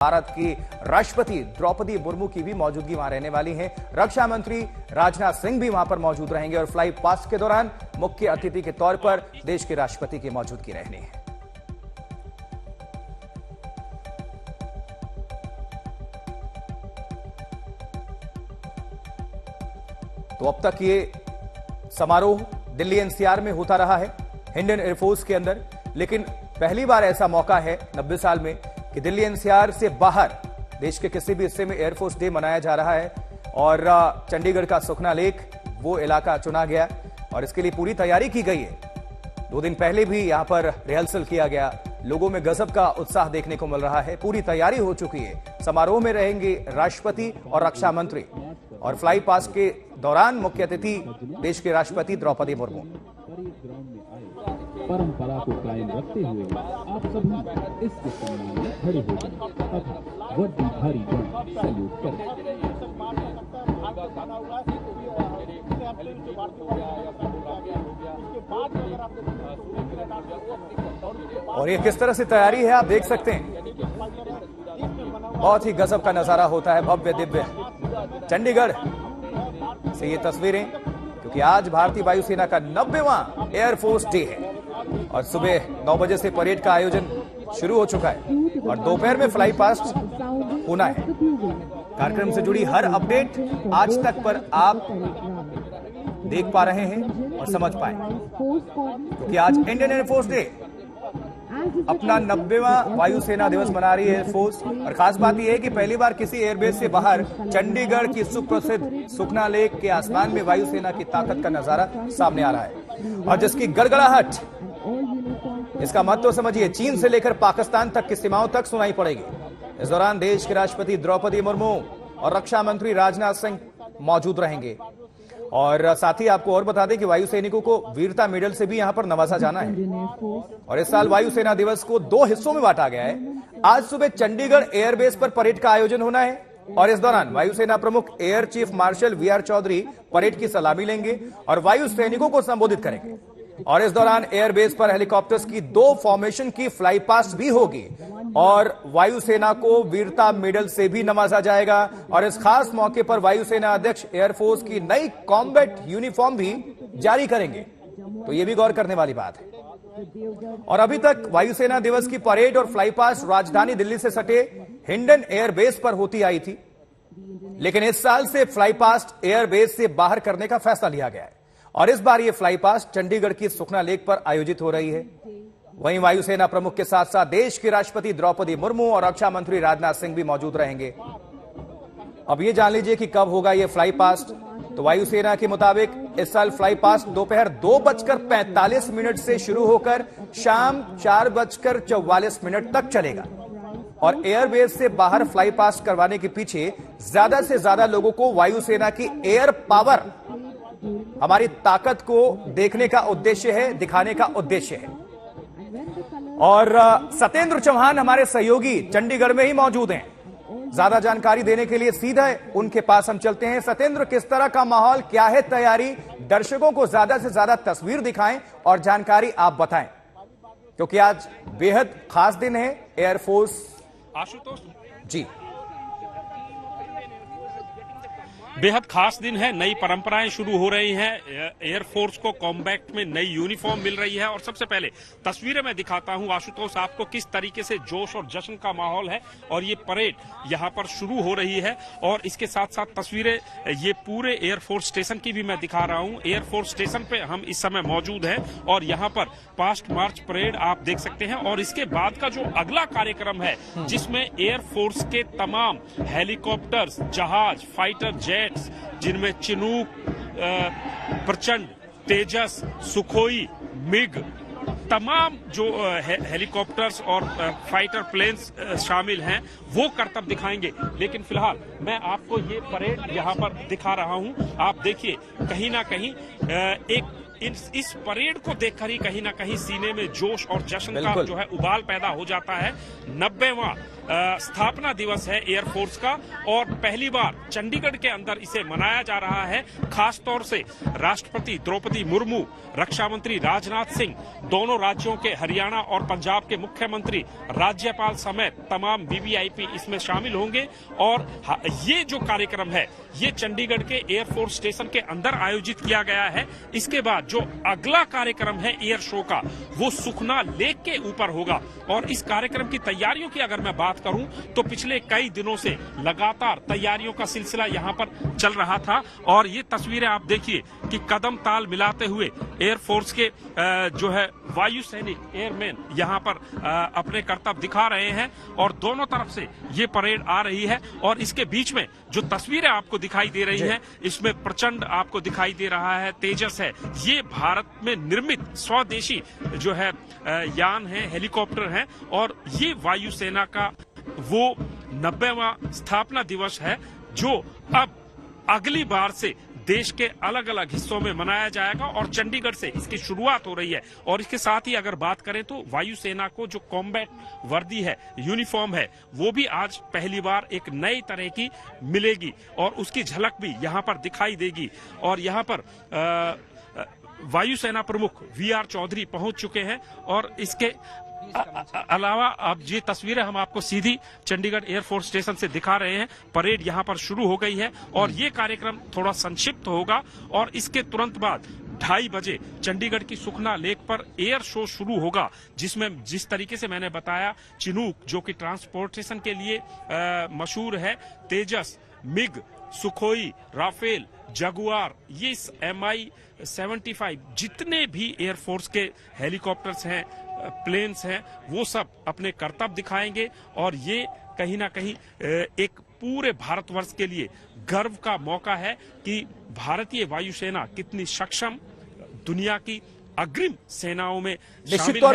भारत की राष्ट्रपति द्रौपदी मुर्मू की भी मौजूदगी वहां रहने वाली है। रक्षा मंत्री राजनाथ सिंह भी वहां पर मौजूद रहेंगे और फ्लाई पास्ट के दौरान मुख्य अतिथि के तौर पर देश के राष्ट्रपति की मौजूदगी रहनी है। तो अब तक ये समारोह दिल्ली एनसीआर में होता रहा है, इंडियन एयरफोर्स के अंदर, लेकिन पहली बार ऐसा मौका है 90 साल में कि दिल्ली एनसीआर से बाहर देश के किसी भी हिस्से में एयरफोर्स डे मनाया जा रहा है। और चंडीगढ़ का सुखना लेक वो इलाका चुना गया और इसके लिए पूरी तैयारी की गई है। 2 दिन पहले भी यहां पर रिहर्सल किया गया, लोगों में गजब का उत्साह देखने को मिल रहा है, पूरी तैयारी हो चुकी है। समारोह में रहेंगे राष्ट्रपति और रक्षा मंत्री और फ्लाई पास्ट के दौरान मुख्य अतिथि देश के राष्ट्रपति द्रौपदी मुर्मू। परंपरा को कायम रखते हुए आप सभी इसके सम्मान में खड़े हो जाएं तथा वड्डी भारी जन सैल्यूट करें। और ये किस तरह से तैयारी है आप देख सकते हैं, बहुत ही गजब का नजारा होता है, भव्य दिव्य चंडीगढ़ से ये तस्वीरें, क्योंकि आज भारतीय वायुसेना का 90वां एयरफोर्स डे है और सुबह 9 बजे से परेड का आयोजन शुरू हो चुका है और दोपहर में फ्लाई पास्ट होना है। कार्यक्रम से जुड़ी हर अपडेट आज तक पर आप देख पा रहे हैं और समझ पाए, क्योंकि आज इंडियन एयरफोर्स डे अपना 90वां वायुसेना दिवस मना रही है एयरफोर्स। और खास बात यह है कि पहली बार किसी एयरबेस से बाहर चंडीगढ़ की सुप्रसिद्ध सुखना लेक के आसमान में वायुसेना की ताकत का नजारा सामने आ रहा है और जिसकी गड़गड़ाहट, इसका महत्व तो समझिए, चीन से लेकर पाकिस्तान तक की सीमाओं तक सुनाई पड़ेगी। इस दौरान देश के राष्ट्रपति द्रौपदी मुर्मू और रक्षा मंत्री राजनाथ सिंह मौजूद रहेंगे। और साथ ही आपको और बता दें कि वायु सैनिकों को वीरता मेडल से भी यहां पर नवाजा जाना है। और इस साल वायुसेना दिवस को 2 हिस्सों में बांटा गया है। आज सुबह चंडीगढ़ एयरबेस पर परेड का आयोजन होना है और इस दौरान वायुसेना प्रमुख air chief marshal VR Chaudhari parade की सलामी लेंगे और वायु सैनिकों को संबोधित करेंगे। और इस दौरान एयरबेस पर हेलीकॉप्टर्स की 2 फॉर्मेशन की फ्लाई पास्ट भी होगी और वायुसेना को वीरता मेडल से भी नवाजा जाएगा। और इस खास मौके पर वायुसेना अध्यक्ष एयरफोर्स की नई कॉम्बैट यूनिफॉर्म भी जारी करेंगे, तो यह भी गौर करने वाली बात है। और अभी तक वायुसेना दिवस की परेड और फ्लाई पास्ट राजधानी दिल्ली से सटे हिंडन एयरबेस पर होती आई थी, लेकिन इस साल से फ्लाई पास्ट एयरबेस से बाहर करने का फैसला लिया गया है और इस बार यह फ्लाई पास्ट चंडीगढ़ की सुखना लेक पर आयोजित हो रही है। वहीं वायुसेना प्रमुख के साथ साथ देश की राष्ट्रपति द्रौपदी मुर्मू और रक्षा मंत्री राजनाथ सिंह भी मौजूद रहेंगे। अब ये जान लीजिए कि कब होगा यह फ्लाई पास्ट। तो वायुसेना के मुताबिक इस साल फ्लाई पास्ट दोपहर 2:45 से शुरू होकर शाम 4:44 तक चलेगा और एयरबेस से बाहर फ्लाई पास्ट करवाने के पीछे ज्यादा से ज्यादा लोगों को वायुसेना की एयर पावर, हमारी ताकत को देखने का उद्देश्य है, दिखाने का उद्देश्य है। और सत्येंद्र चौहान हमारे सहयोगी चंडीगढ़ में ही मौजूद हैं। ज्यादा जानकारी देने के लिए सीधा उनके पास हम चलते हैं। सत्येंद्र, किस तरह का माहौल, क्या है तैयारी, दर्शकों को ज्यादा से ज्यादा तस्वीर दिखाएं और जानकारी आप बताएं, क्योंकि आज बेहद खास दिन है एयरफोर्स। आशुतोष जी, बेहद खास दिन है, नई परंपराएं शुरू हो रही हैं, एयरफोर्स को कॉम्बैक्ट में नई यूनिफॉर्म मिल रही है। और सबसे पहले तस्वीरें मैं दिखाता हूं आशुतोष आपको किस तरीके से जोश और जश्न का माहौल है और ये परेड यहां पर शुरू हो रही है। और इसके साथ साथ तस्वीरें ये पूरे एयरफोर्स स्टेशन की भी मैं दिखा रहा हूं। एयरफोर्स स्टेशन पे हम इस समय मौजूद हैं और यहां पर पास्ट मार्च परेड आप देख सकते हैं। और इसके बाद का जो अगला कार्यक्रम है, जिसमें एयरफोर्स के तमाम हेलीकॉप्टर्स, जहाज, फाइटर जेट, जिनमें चिनूक, प्रचंड, तेजस, सुखोई, मिग, तमाम जो हेलीकॉप्टर्स और फाइटर प्लेन्स शामिल हैं, वो करतब दिखाएंगे। लेकिन फिलहाल मैं आपको ये परेड यहां पर दिखा रहा हूं। आप देखिए, कहीं ना कहीं एक इस परेड को देखकर ही कहीं ना कहीं सीने में जोश और जश्न का जो है उबाल पैदा हो जाता है। 90वां स्थापना दिवस है एयरफोर्स का और पहली बार चंडीगढ़ के अंदर इसे मनाया जा रहा है। खास तौर से राष्ट्रपति द्रौपदी मुर्मू, रक्षा मंत्री राजनाथ सिंह, दोनों राज्यों के हरियाणा और पंजाब के मुख्यमंत्री, राज्यपाल समेत तमाम वीवीआईपी इसमें शामिल होंगे। और ये जो कार्यक्रम है ये चंडीगढ़ के एयरफोर्स स्टेशन के अंदर आयोजित किया गया है। इसके बाद जो अगला कार्यक्रम है एयर शो का वो सुखना लेक के ऊपर होगा। और इस कार्यक्रम की तैयारियों की अगर मैं बात करूं तो पिछले कई दिनों से लगातार तैयारियों का सिलसिला यहां पर चल रहा था। और ये तस्वीरें आप देखिए कि कदम ताल मिलाते हुए एयरफोर्स के जो है वायु सैनिक एयरमैन यहां पर अपने कर्तव्य दिखा रहे हैं और दोनों तरफ से ये परेड आ रही है। और इसके बीच में जो तस्वीरें आपको दिखाई दे रही हैं इसमें प्रचंड आपको दिखाई दे रहा है तेजस है। ये भारत में निर्मित स्वदेशी जो है यान है, हेलीकॉप्टर हैं और ये वायुसेना का वो 90वां स्थापना दिवस है जो अब अगली बार से देश के अलग अलग हिस्सों में मनाया जाएगा और चंडीगढ़ से इसकी शुरुआत हो रही है। और इसके साथ ही अगर बात करें तो वायुसेना को जो कॉम्बैट वर्दी है, यूनिफॉर्म है, वो भी आज पहली बार एक नई तरह की मिलेगी और उसकी झलक भी यहाँ पर दिखाई देगी। और यहाँ पर वायुसेना प्रमुख वीआर चौधरी पहुंच चुके हैं और इसके अलावा अब ये तस्वीरें हम आपको सीधी चंडीगढ़ एयरफोर्स स्टेशन से दिखा रहे हैं। परेड यहां पर शुरू हो गई है और ये कार्यक्रम थोड़ा संक्षिप्त होगा और इसके तुरंत बाद 2:30 बजे चंडीगढ़ की सुखना लेक पर एयर शो शुरू होगा, जिसमें जिस तरीके से मैंने बताया चिनूक जो कि ट्रांसपोर्टेशन के लिए मशहूर है, तेजस, मिग, सुखोई, राफेल, जगुआर, ये MI-75 जितने भी एयरफोर्स के हेलीकॉप्टर्स हैं, प्लेन्स हैं, वो सब अपने कर्तव्य दिखाएंगे। और ये कहीं ना कहीं एक पूरे भारतवर्ष के लिए गर्व का मौका है कि भारतीय वायुसेना कितनी सक्षम दुनिया की अग्रिम सेनाओं में शामिल है।